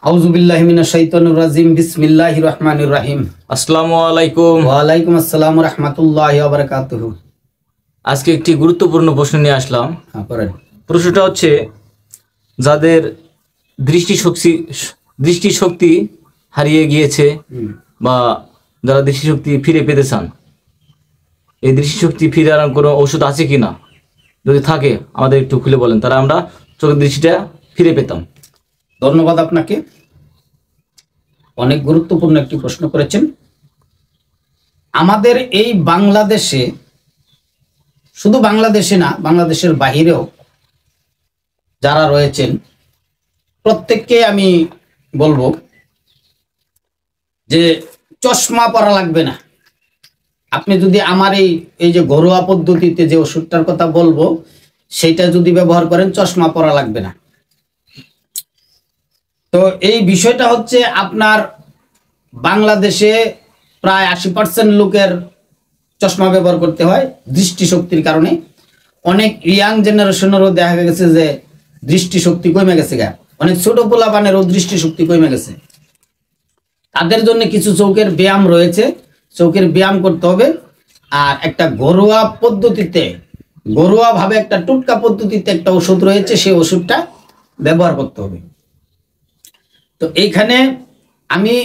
আউযুবিল্লাহি মিনাশ শাইতানির রাজিম বিসমিল্লাহির রহমানির রহিম। আসসালামু আলাইকুম। ওয়া আলাইকুম আসসালাম ওয়া রাহমাতুল্লাহি ওয়া বারাকাতুহু। আজকে একটি গুরুত্বপূর্ণ প্রশ্ন নিয়ে আসলাম। পড়েন। প্রশ্নটা হচ্ছে, যাদের দৃষ্টিশক্তি হারিয়ে গিয়েছে বা যারা দৃষ্টিশক্তি ফিরে পেতে চান, এই দৃষ্টিশক্তি ফিরে আনার কোনো ওষুধ আছে কিনা, যদি থাকে আমাদের একটু খুলে বলেন, তারা আমরা চোখের দৃষ্টিটা ফিরে পেতাম। ধন্যবাদ আপনাকে, অনেক গুরুত্বপূর্ণ একটি প্রশ্ন করেছেন। আমাদের এই বাংলাদেশে, শুধু বাংলাদেশে না, বাংলাদেশের বাহিরেও যারা রয়েছেন প্রত্যেককে আমি বলবো যে চশমা পরা লাগবে না। আপনি যদি আমার এই যে ঘরোয়া পদ্ধতিতে যে ওষুধটার কথা বলবো সেটা যদি ব্যবহার করেন, চশমা পরা লাগবে না। তো এই বিষয়টা হচ্ছে, আপনার বাংলাদেশে প্রায় 80% লোকের চশমা ব্যবহার করতে হয় দৃষ্টিশক্তির কারণে। অনেক ইয়াং জেনারেশনেরও দেখা গেছে যে দৃষ্টিশক্তি কমে গেছে, অনেক ছোট পোলাপানেরও দৃষ্টিশক্তি কমে গেছে। তাদের জন্য কিছু চোখের ব্যায়াম রয়েছে, চোখের ব্যায়াম করতে হবে। আর একটা ঘরোয়া পদ্ধতিতে, ঘরোয়াভাবে একটা টুটকা পদ্ধতিতে একটা ওষুধ রয়েছে, সেই ওষুধটা ব্যবহার করতে হবে। তো এইখানে আমি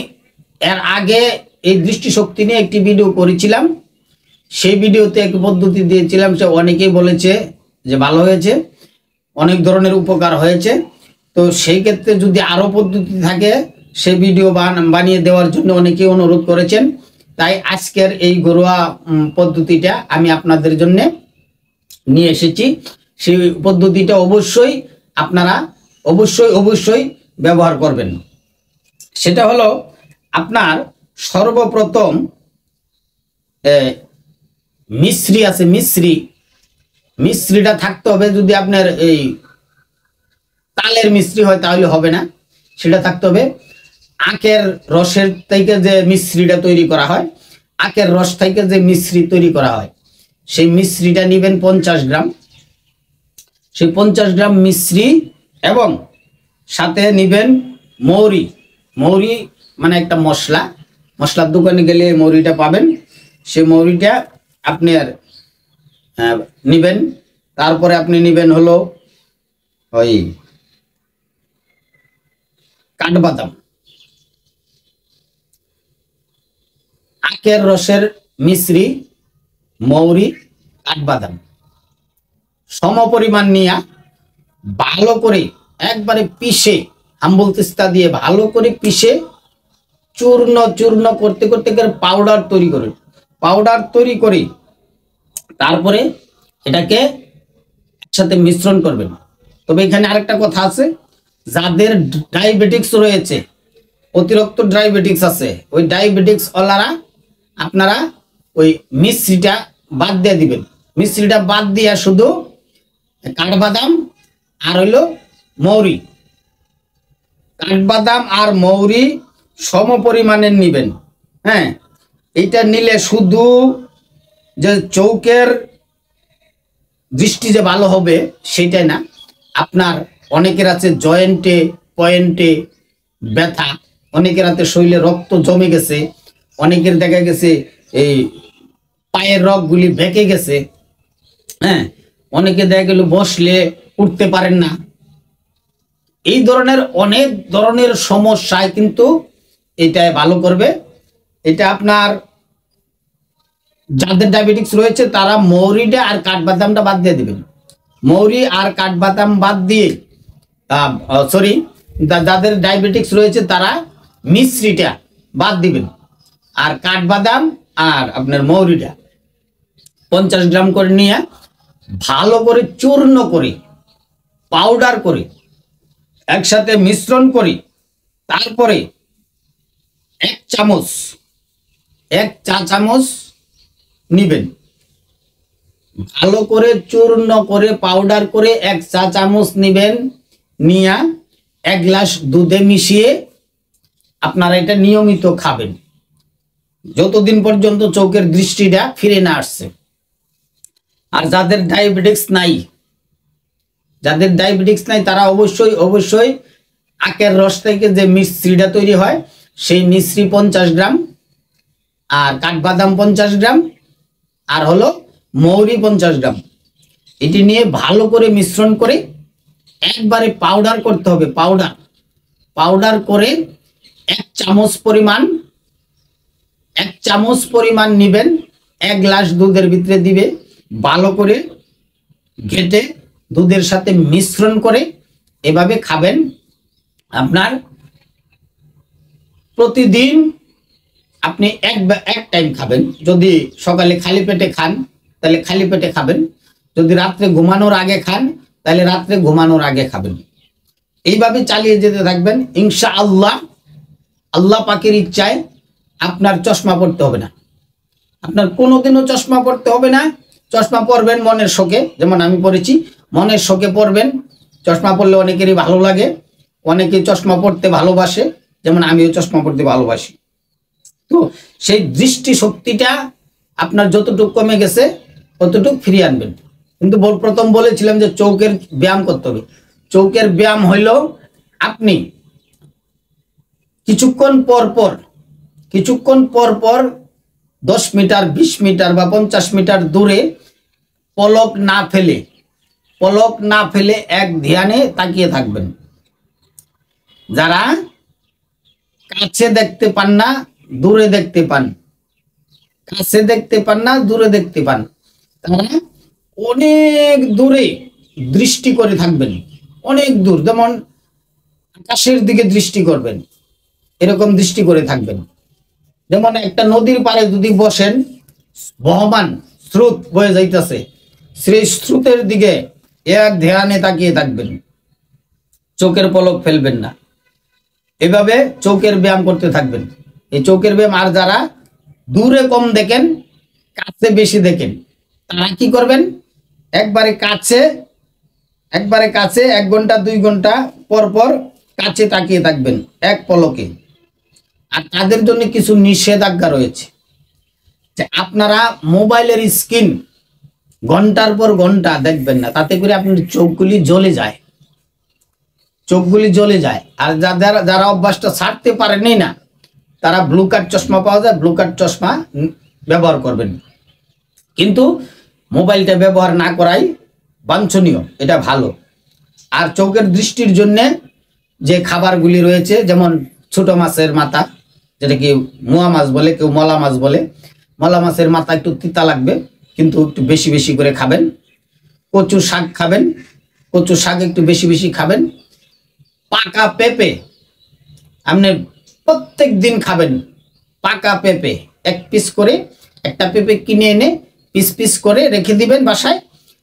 এর আগে এই দৃষ্টিশক্তি নিয়ে একটি ভিডিও করেছিলাম। সেই ভিডিওতে এক পদ্ধতি দিয়েছিলাম, সে অনেকেই বলেছে যে ভালো হয়েছে, অনেক ধরনের উপকার হয়েছে। তো সেই ক্ষেত্রে যদি আরও পদ্ধতি থাকে, সে ভিডিও বানিয়ে দেওয়ার জন্য অনেকেই অনুরোধ করেছেন। তাই আজকের এই ঘরোয়া পদ্ধতিটা আমি আপনাদের জন্য নিয়ে এসেছি। সেই পদ্ধতিটা অবশ্যই আপনারা অবশ্যই ব্যবহার করবেন। সেটা হলো, আপনার সর্বপ্রথম মিশ্রি আছে, মিশ্রিটা থাকতে হবে। যদি আপনার এই তালের মিশ্রি হয় তাহলে হবে না, সেটা থাকতে হবে। আখের রসের থেকে যে মিশ্রিটা তৈরি করা হয়, আখের রস থেকে যে মিশ্রি তৈরি করা হয়, সেই মিশ্রিটা নেবেন 50 গ্রাম। সেই 50 গ্রাম মিশ্রি এবং সাথে নেবেন মৌরি মানে একটা মশলার দোকানে গেলে মৌরিটা পাবেন। সেই মৌরিটা আপনি নেবেন। তারপরে আপনি নেবেন হলো ওই কাঠবাদাম, আখের রসের মিশ্রি, মৌরি, কাঠবাদাম সম পরিমাণ নিয়ে ভালো করে একবারে পিষে, আম্বুল তিস্তা দিয়ে ভালো করে পিষে চূর্ণ করতে পাউডার তৈরি করে তারপরে এটাকে একসাথে মিশ্রণ করবেন। তবে এখানে আরেকটা কথা আছে, যাদের ডায়াবেটিক্স রয়েছে, অতিরিক্ত ডায়াবেটিক্স আছে, ওই ডায়াবেটিক্স ওয়ালারা আপনারা ওই মিশ্রিটা বাদ দিয়ে দিবেন। মিশ্রিটা বাদ দিয়ে শুধু কাঠবাদাম আর হইলো মৌরি, কাঠবাদাম আর মৌরি সম পরিমাণের নিবেন। হ্যাঁ, এইটা নিলে শুধু যে চোখের দৃষ্টি যে ভালো হবে সেটাই না, আপনার অনেকের আছে পয়েন্টে ব্যথা, অনেকের হাতে শরীরে রক্ত জমে গেছে, অনেকের দেখা গেছে এই পায়ের রগগুলি বেঁকে গেছে। হ্যাঁ, অনেকে দেখা গেল বসলে উঠতে পারেন না। এই ধরনের অনেক ধরনের সমস্যায় কিন্তু এটা ভালো করবে। এটা আপনার যাদের ডায়াবেটিক্স রয়েছে তারা মৌরিটা আর কাঠবাদামটা বাদ দিয়ে দিবেন। মৌরি আর কাঠবাদাম বাদ দিয়ে যাদের ডায়াবেটিক্স রয়েছে তারা মিশ্রিটা বাদ দিবেন। আর কাঠবাদাম আর আপনার মৌরিটা 50 গ্রাম করে নিয়ে ভালো করে চূর্ণ করে, পাউডার করে একসাথে মিশ্রণ করি। তারপরে 1 চা চামচ নিবেন, ভালো করে চূর্ণ করে পাউডার করে 1 চা চামচ নিবেন। নিয়ে 1 গ্লাস দুধে মিশিয়ে আপনারা এটা নিয়মিত খাবেন, যতদিন পর্যন্ত চোখের দৃষ্টিটা ফিরে না আসছে। আর যাদের ডায়াবেটিক্স নাই তারা অবশ্যই আখের রস থেকে যে মিশ্রিটা তৈরি হয় সেই মিশ্রি 50 গ্রাম, আর কাঠবাদাম 50 গ্রাম, আর হলো মৌরি 50 গ্রাম। এটি নিয়ে ভালো করে মিশ্রণ করে একবারে পাউডার করতে হবে। পাউডার করে 1 চামচ পরিমাণ নিবেন, 1 গ্লাস দুধের ভিতরে দিবে, ভালো করে ঘেটে দুধের সাথে মিশ্রণ করে এভাবে খাবেন। আপনার প্রতিদিন আপনি এক টাইম খাবেন। যদি সকালে খালি পেটে খান তাহলে খালি পেটে খাবেন, যদি রাত্রে ঘুমানোর আগে খান তাহলে রাত্রে ঘুমানোর আগে খাবেন। এইভাবে চালিয়ে যেতে থাকবেন, ইনশাআল্লাহ আল্লাহ পাকের ইচ্ছায় আপনার চশমা পড়তে হবে না। আপনার কোনোদিনও চশমা পড়তে হবে না। চশমা পরবেন মনের শোকে, যেমন আমি পড়েছি, মনের শোকে পড়বেন। চশমা পড়লে অনেকেরই ভালো লাগে, অনেকে চশমা পড়তে ভালোবাসে, যেমন আমিও চশমা পড়তে ভালোবাসি। তো সেই দৃষ্টি শক্তিটা আপনার যতটুকু কমে গেছে ততটুকু ফিরিয়ে আনবেন। কিন্তু প্রথম বলেছিলাম যে চৌকের ব্যায়াম করতে হবে। চৌকের ব্যায়াম হইল আপনি কিছুক্ষণ পর পর 10 মিটার, 20 মিটার বা 50 মিটার দূরে পলক না ফেলে এক ধ্যানে তাকিয়ে থাকবেন। যারা কাছে দেখতে পান না, দূরে দেখতে পান, কাছে দেখতে পান না, দূরে দেখতে পান, তারা অনেক দূরে দৃষ্টি করে থাকবেন, অনেক দূর, যেমন আকাশের দিকে দৃষ্টি করবেন, এরকম দৃষ্টি করে থাকবেন। যেমন একটা নদীর পাড়ে যদি বসেন, বহমান স্রোত বয়ে যাইতেছে, সেই স্রোতের দিকে এক ধ্যানে তাকিয়ে থাকবেন, চোখের পলক ফেলবেন না। এভাবে চোখের ব্যায়াম করতে থাকবেন। এই চোখের ব্যায়াম, আর যারা দূরে কম দেখেন, কাছে বেশি দেখেন, তারা কি করবেন, একবারে কাছে 1 ঘন্টা 2 ঘন্টা পর পর কাছে তাকিয়ে থাকবেন এক পলকে। আর তাদের জন্য কিছু নিষেধাজ্ঞা রয়েছে, যে আপনারা মোবাইলের স্ক্রিন ঘন্টার পর ঘন্টা দেখবেন না, তাতে করে আপনার চোখগুলি জ্বলে যায়। আর যারা অভ্যাসটা ছাড়তে পারেনি না, তারা ব্লু কাট চশমা পাওয়া যায়, ব্লু কাট চশমা ব্যবহার করবেন। কিন্তু মোবাইলটা ব্যবহার না করাই বাঞ্ছনীয়, এটা ভালো। আর চোখের দৃষ্টির জন্য যে খাবারগুলি রয়েছে, যেমন ছোট মাছের মাথা, যেটা কি মোয়া মাছ বলে, কেউ মলা মাছ বলে, মলা মাছের মাথা একটু তিতা লাগবে, কিন্তু একটু বেশি বেশি করে খাবেন। কচু শাক খাবেন, কচু শাক একটু বেশি বেশি খাবেন। পাকা পেঁপে আপনি প্রত্যেক দিন খাবেন, পাকা পেঁপে 1 পিস করে, একটা পেঁপে কিনে এনে পিস করে রেখে দিবেন বাসায়,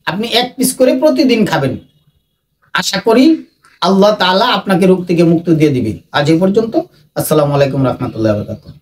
আপনি 1 পিস করে প্রতিদিন খাবেন। আশা করি আল্লাহ তাআলা আপনাকে রোগ থেকে মুক্তি দিয়ে দিবে। আজ এই পর্যন্ত। আসসালামু আলাইকুম রহমতুল্লাহি ওয়া বারাকাতুহু।